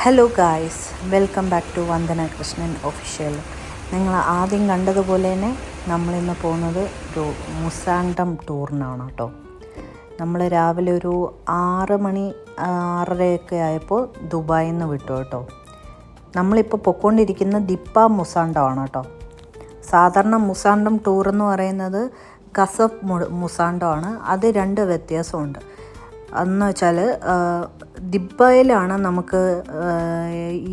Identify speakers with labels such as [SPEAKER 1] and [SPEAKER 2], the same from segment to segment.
[SPEAKER 1] Hello guys, welcome back to Vandana Krishnan official. നിങ്ങൾ ആദ്യം കണ്ടതുപോലെ തന്നെ നമ്മളിന്ന് പോകുന്നത് ഒരു മുസാണ്ടം ടൂറിനാണ് കേട്ടോ. നമ്മൾ രാവിലെ ഒരു 6:30 ആയപ്പോൾ ദുബായിൽ നിന്ന് വിട്ടു കേട്ടോ. നമ്മളിപ്പോൾ പൊയ്ക്കൊണ്ടിരിക്കുന്ന ദിപ്പ മുസാണ്ടമാണ് കേട്ടോ. സാധാരണ മുസാണ്ടം ടൂർ എന്ന് പറയുന്നത് കസബ് മുസാണ്ടമാണ്. അത് രണ്ട് വ്യത്യാസമുണ്ട്. അതെന്ന് വെച്ചാൽ ദിബ്ബയിലാണ് നമുക്ക്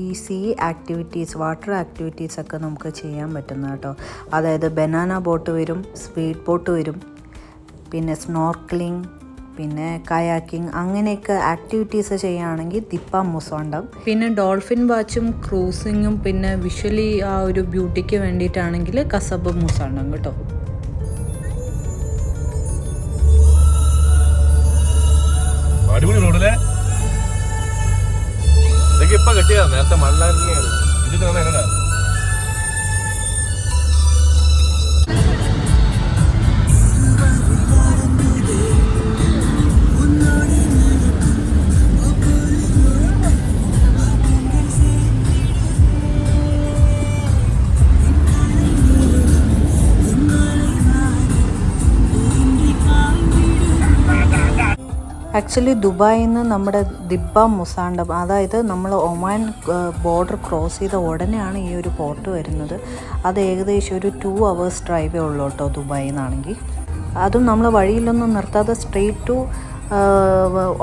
[SPEAKER 1] ഈ സീ ആക്ടിവിറ്റീസ്, വാട്ടർ ആക്ടിവിറ്റീസൊക്കെ നമുക്ക് ചെയ്യാൻ പറ്റുന്നത് കേട്ടോ. അതായത് ബനാന ബോട്ട് വരും, സ്പീഡ് ബോട്ട് വരും, പിന്നെ സ്നോർക്കലിംഗ്, പിന്നെ കയാക്കിംഗ്, അങ്ങനെയൊക്കെ ആക്ടിവിറ്റീസ് ചെയ്യുകയാണെങ്കിൽ ദിപ്പ മുസാണ്ടം. പിന്നെ ഡോൾഫിൻ വാച്ചും ക്രൂസിങ്ങും പിന്നെ വിഷ്വലി ആ ഒരു ബ്യൂട്ടിക്ക് വേണ്ടിയിട്ടാണെങ്കിൽ കസബ് മുസാണ്ടം കേട്ടോ.
[SPEAKER 2] അടിപൊളി റോഡല്ലേ, ഇതൊക്കെ ഇപ്പൊ കെട്ടിയതാ, നേരത്തെ മണ്ണാണ്. ഇതിട്ട് എങ്ങനെ
[SPEAKER 1] ആക്ച്വലി ദുബായിൽ നിന്ന് നമ്മുടെ ദിബ്ബ മുസാണ്ടം, അതായത് നമ്മൾ ഒമാൻ ബോർഡർ ക്രോസ് ചെയ്ത ഉടനെയാണ് ഈ ഒരു പോർട്ട് വരുന്നത്. അത് ഏകദേശം ഒരു 2 hours ഡ്രൈവേ ഉള്ളൂ കേട്ടോ ദുബായിൽ നിന്നാണെങ്കിൽ. അതും നമ്മൾ വഴിയിലൊന്നും നിർത്താതെ സ്ട്രെയിറ്റ് ടു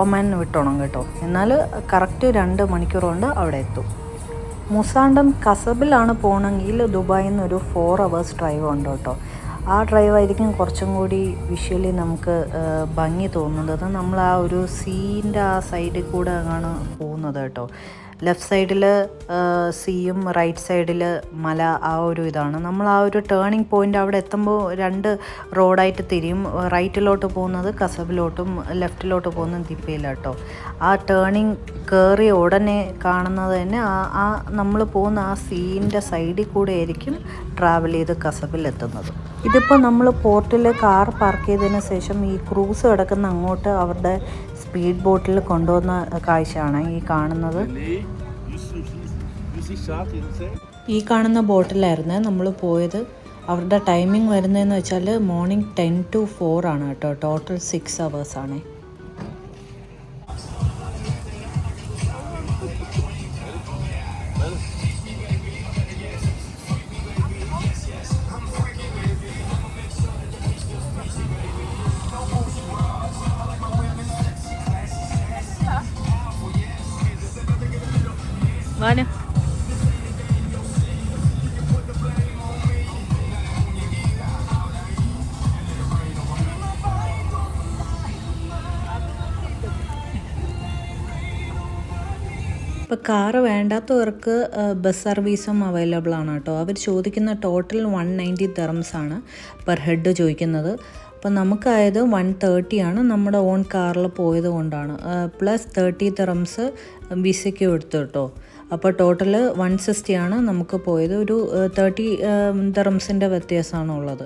[SPEAKER 1] ഒമാൻ വിട്ടോണം കേട്ടോ. എന്നാൽ കറക്റ്റ് 2 മണിക്കൂർ കൊണ്ട് അവിടെ എത്തും. മുസാണ്ടം കസബിലാണ് പോകണമെങ്കിൽ ദുബായിൽ നിന്ന് ഒരു 4 hours ഡ്രൈവ് ഉണ്ട് കേട്ടോ. ആ ഡ്രൈവായിരിക്കും കുറച്ചും കൂടി വിഷ്വലി നമുക്ക് ഭംഗി തോന്നുന്നത്. നമ്മൾ ആ ഒരു സീൻ്റെ ആ സൈഡിൽ കൂടെ ആണ് പോകുന്നത് കേട്ടോ. ലെഫ്റ്റ് സൈഡിൽ സീയും റൈറ്റ് സൈഡിൽ മല, ആ ഒരു ഇതാണ്. നമ്മൾ ആ ഒരു ടേണിംഗ് പോയിൻ്റ് അവിടെ എത്തുമ്പോൾ 2 റോഡായിട്ട് തിരിയും. റൈറ്റിലോട്ട് പോകുന്നത് കസബിലോട്ടും ലെഫ്റ്റിലോട്ട് പോകുന്നത് ദിപ്പയിലാട്ടോ. ആ ടേണിംഗ് കയറിയ ഉടനെ കാണുന്നത് തന്നെ ആ നമ്മൾ പോകുന്ന ആ സീൻ്റെ സൈഡിൽ കൂടെ ആയിരിക്കും ട്രാവൽ ചെയ്ത് കസബിലെത്തുന്നത്. ഇതിപ്പോൾ നമ്മൾ പോർട്ടിൽ കാർ പാർക്ക് ചെയ്തതിന് ശേഷം ഈ ക്രൂസ് കിടക്കുന്ന അങ്ങോട്ട് അവരുടെ സ്പീഡ് ബോട്ടിൽ കൊണ്ടുവന്ന കാഴ്ചയാണ് ഈ കാണുന്നത്. ഈ കാണുന്ന ബോട്ടിലായിരുന്നു നമ്മൾ പോയത്. അവരുടെ ടൈമിംഗ് വരുന്നതെന്ന് വെച്ചാൽ മോർണിംഗ് 10 to 4 ആണ് കേട്ടോ. ടോട്ടൽ 6 hours ആണ്. വാന ഇപ്പോൾ കാറ് വേണ്ടാത്തവർക്ക് ബസ് സർവീസും അവൈലബിൾ ആണ് കേട്ടോ. അവർ ചോദിക്കുന്ന ടോട്ടൽ 190 dirhams ആണ് പെർ ഹെഡ് ചോദിക്കുന്നത്. അപ്പോൾ നമുക്കായത് 130 ആണ്. നമ്മുടെ ഓൺ കാറിൽ പോയത് കൊണ്ടാണ്. പ്ലസ് 30 dirhams വിസയ്ക്ക് എടുത്തു കേട്ടോ. അപ്പോൾ ടോട്ടൽ 160 ആണ് നമുക്ക് പോയത്. ഒരു 30 dirhamsൻ്റെ വ്യത്യാസമാണ് ഉള്ളത്.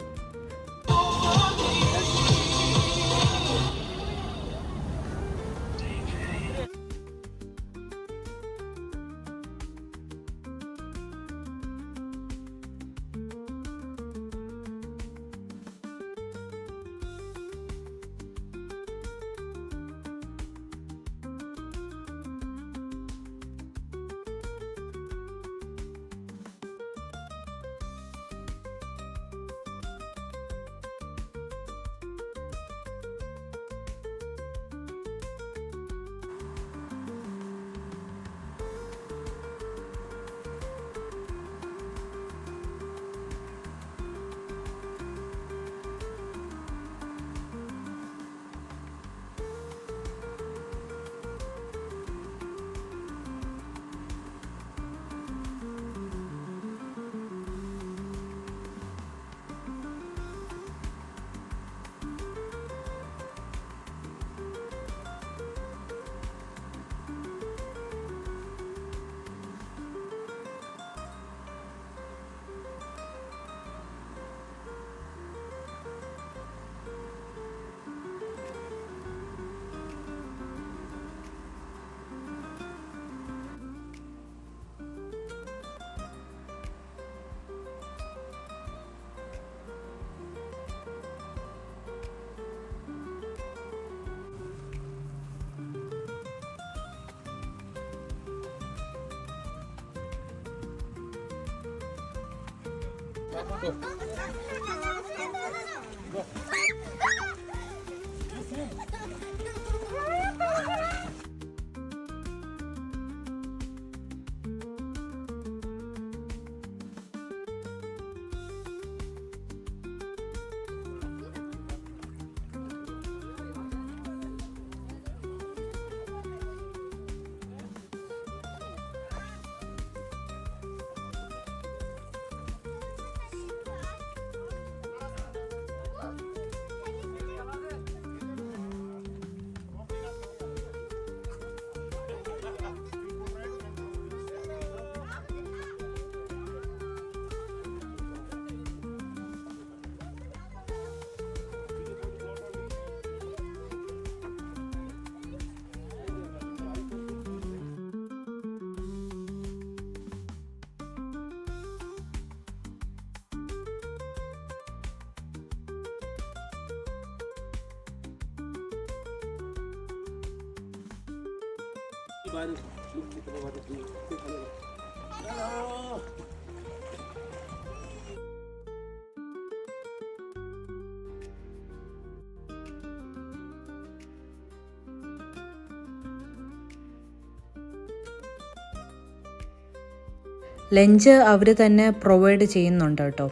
[SPEAKER 1] ലഞ്ച് അവർ തന്നെ പ്രൊവൈഡ് ചെയ്യുന്നുണ്ട് കേട്ടോ.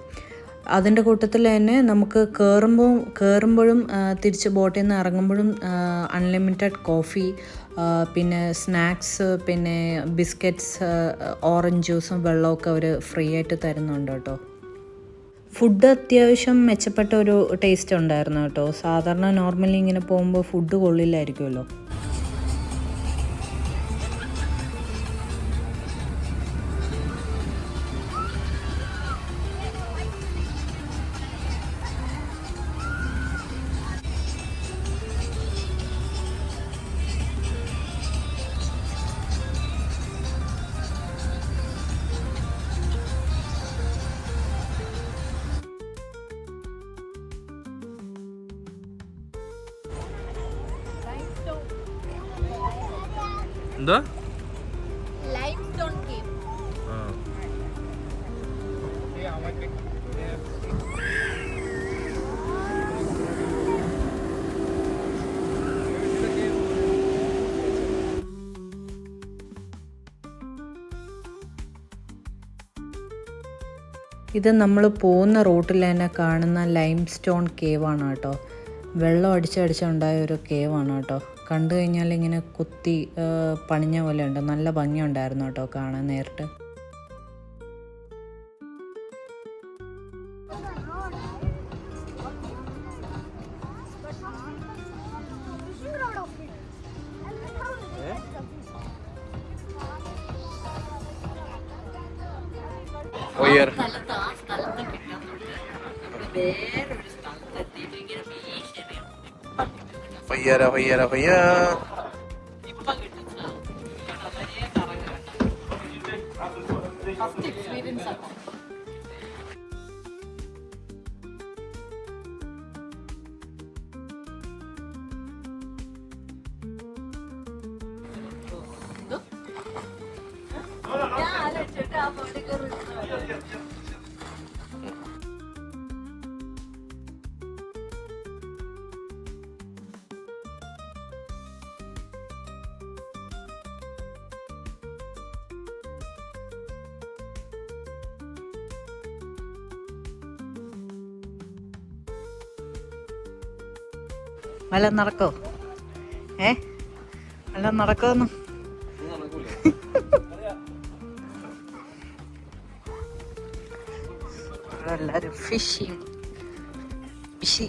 [SPEAKER 1] അതിൻ്റെ കൂട്ടത്തിൽ തന്നെ നമുക്ക് കയറുമ്പോഴും തിരിച്ച് ബോട്ടിൽ നിന്ന് ഇറങ്ങുമ്പോഴും അൺലിമിറ്റഡ് കോഫി, പിന്നെ സ്നാക്സ്, പിന്നെ ബിസ്ക്കറ്റ്സ്, ഓറഞ്ച് ജ്യൂസും വെള്ളമൊക്കെ അവർ ഫ്രീ ആയിട്ട് തരുന്നുണ്ട് കേട്ടോ. ഫുഡ് അത്യാവശ്യം മെച്ചപ്പെട്ട ഒരു ടേസ്റ്റ് ഉണ്ടായിരുന്നു കേട്ടോ. സാധാരണ നോർമലി ഇങ്ങനെ പോകുമ്പോൾ ഫുഡ് കൊള്ളില്ലായിരിക്കുമല്ലോ.
[SPEAKER 2] എന്താ
[SPEAKER 3] ലൈംസ്റ്റോൺ കേവ്.
[SPEAKER 1] ഇത് നമ്മൾ പോകുന്ന റൂട്ടിൽ തന്നെ കാണുന്ന ലൈംസ്റ്റോൺ കേവാണ് കേട്ടോ. വെള്ളം അടിച്ചടിച്ചുണ്ടായ ഒരു കേവാണ് കേട്ടോ. കണ്ടു കഴിഞ്ഞാൽ ഇങ്ങനെ കുത്തി പണിഞ്ഞ പോലെ ഉണ്ട്. നല്ല ഭംഗിയുണ്ടായിരുന്നു കേട്ടോ കാണാൻ നേരിട്ട്. വല്ല നടക്കോ? വല്ല നടക്കുമെന്നും എല്ലാരും ഫിഷിങ്, ബിസി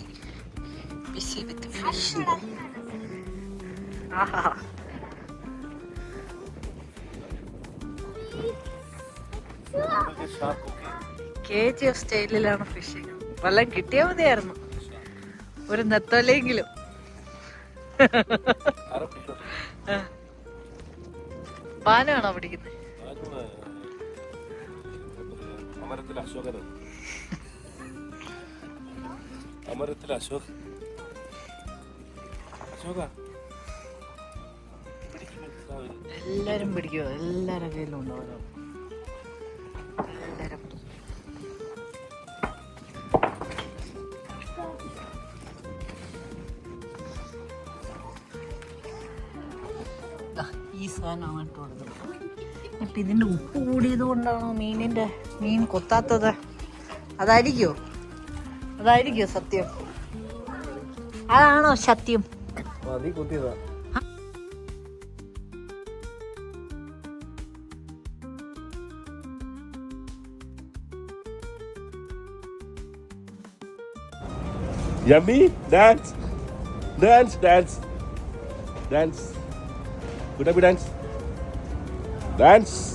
[SPEAKER 1] വിത്ത് ഫിഷിങ്. ആഹാ, KGF സ്റ്റൈലിലാണ് ഫിഷിങ്. വല്ലതും കിട്ടിയാൽ മതിയായിരുന്നു, ഒരു നെത്തോലെങ്കിലും. പാനാണോ പിടിക്കുന്നത്? എല്ലാരും പിടിക്കുമോ? എല്ലാരും കയ്യിലും ഉണ്ടോ? എല്ലാരും സാധനമാണ് ഇട്ട് കൊടുക്കുന്നത്. ഇപ്പം ഇതിൻ്റെ ഉപ്പ് കൂടിയത് കൊണ്ടാണോ മീൻ കൊത്താത്തത്? അതായിരിക്കോ സത്യം? അതാണോ സത്യം?
[SPEAKER 2] മതി കുത്തിയതാ. Yummy, dance. Good happy dance. Dance.